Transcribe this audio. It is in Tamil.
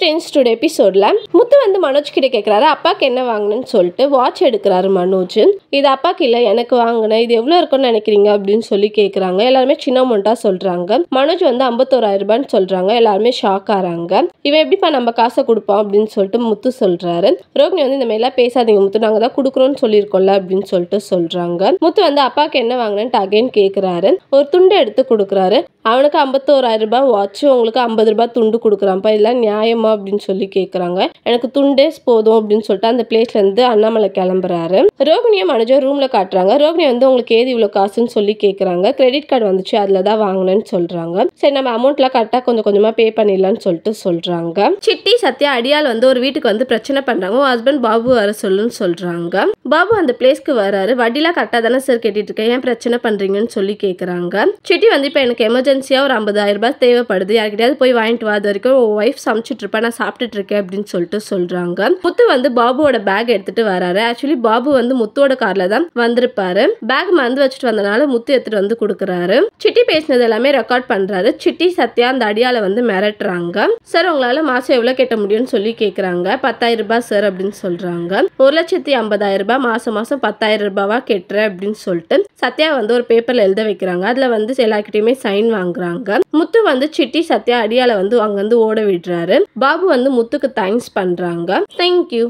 சேஞ்ச் டுடே எபிசோட்ல முத்து வந்து மனோஜ் கிட்ட கேட்குறாரு, அப்பாக்கு என்ன வாங்கணும்னு சொல்லிட்டு வாட்ச் எடுக்கிறாரு மனோஜ். இது அப்பாக்கு இல்லை எனக்கு வாங்கினேன், இது எவ்வளோ இருக்குன்னு நினைக்கிறீங்க அப்படின்னு சொல்லி கேட்குறாங்க. எல்லாருமே சின்ன அமௌண்ட்டாக சொல்கிறாங்க. மனோஜ் வந்து 51,000 ரூபான்னு சொல்கிறாங்க. எல்லாருமே ஷாக் ஆகிறாங்க. இவன் எப்படிப்பா நம்ம காசை கொடுப்பான் அப்படின்னு சொல்லிட்டு முத்து சொல்கிறாரு. ரோகிணி வந்து இந்த மாதிரிலாம் பேசாதீங்க முத்து, நாங்கள் தான் கொடுக்குறோன்னு சொல்லியிருக்கோம்ல அப்படின்னு சொல்லிட்டு சொல்கிறாங்க. முத்து வந்து அப்பாவுக்கு என்ன வாங்கினேன்ட்டு அகைன் கேட்குறாரு. ஒரு துண்டு எடுத்து கொடுக்குறாரு. அவனுக்கு 51,000 ரூபாய் வாட்ச், உங்களுக்கு 50 ரூபாய் துண்டு கொடுக்குறான்ப்பா, இதெல்லாம் நியாயமா அப்படின்னு சொல்லி கேட்குறாங்க. எனக்கு துண்டே போதும் அப்படின்னு சொல்லிட்டு அந்த பிளேஸ்ல இருந்து அண்ணாமலை கிளம்புறாரு. ரோகிணியை மனோஜை ரூம்ல காட்டுறாங்க. ரோகிணி வந்து உங்களுக்கு ஏது இவ்வளோ காசுன்னு சொல்லி கேட்குறாங்க. கிரெடிட் கார்டு வந்துச்சு, அதுல தான் வாங்கினேன்னு சொல்றாங்க. சரி நம்ம அமௌண்ட்லாம் கரெக்டாக கொஞ்சம் கொஞ்சமா பே பண்ணிடலாம்னு சொல்லிட்டு சொல்றாங்க. சிட்டி சத்யா அடியால் வந்து ஒரு வீட்டுக்கு வந்து பிரச்சனை பண்றாங்க. உன் ஹஸ்பண்ட் பாபு வர சொல்லுன்னு சொல்றாங்க. பாபு அந்த பிளேஸ்க்கு வராரு. வட்டிலாம் கரெக்டாக தானே சார் கேட்டுட்டு இருக்கேன், ஏன் பிரச்சனை பண்றீங்கன்னு சொல்லி கேட்குறாங்க. சிட்டி வந்து இப்போ எனக்கு எமர்ஜென்சியா ஒரு 50,000 ரூபாய் தேவைப்படுது, யார்கிட்டயாவது போய் வாங்கிட்டு வா, அது வரைக்கும் ஒய்ஃப் சமைச்சிட்டு இருப்பா, நான் சாப்பிட்டுட்டு இருக்கேன் அப்படின்னு சொல்லிட்டு சொல்றாங்க. முத்து வந்து பாபுவோட பேக் எடுத்துட்டு வராரு. ஆக்சுவலி பாபு வந்து முத்துவோட கார்ல தான் வந்திருப்பாரு. பேக் மறந்து வச்சுட்டு வந்தனால முத்து எடுத்துட்டு வந்து கொடுக்குறாரு. சிட்டி பேசினது எல்லாமே ரெக்கார்ட் பண்றாரு. சிட்டி சத்யா அந்த அடியால வந்து மிரட்டுறாங்க. சார் உங்களால மாசம் எவ்வளவு கட்ட முடியும்னு சொல்லி கேக்குறாங்க. 10,000 ரூபாய் சார் அப்படின்னு சொல்றாங்க. 1,50,000 ரூபாய் மாசம் மாசம் 10,000 ரூபாவா கெட்டுறேன் அப்படின்னு சொல்லிட்டு சத்யா வந்து ஒரு பேப்பர்ல எழுத வைக்கிறாங்க. அதுல வந்து எல்லார்கிட்டயுமே சைன் வாங்குறாங்க. முத்து வந்து சிட்டி சத்யா அடியால வந்து அங்க வந்து ஓட விடுறாரு. பாபு வந்து முத்துக்கு தேங்க்ஸ் பண்றாங்க. தேங்க்யூ.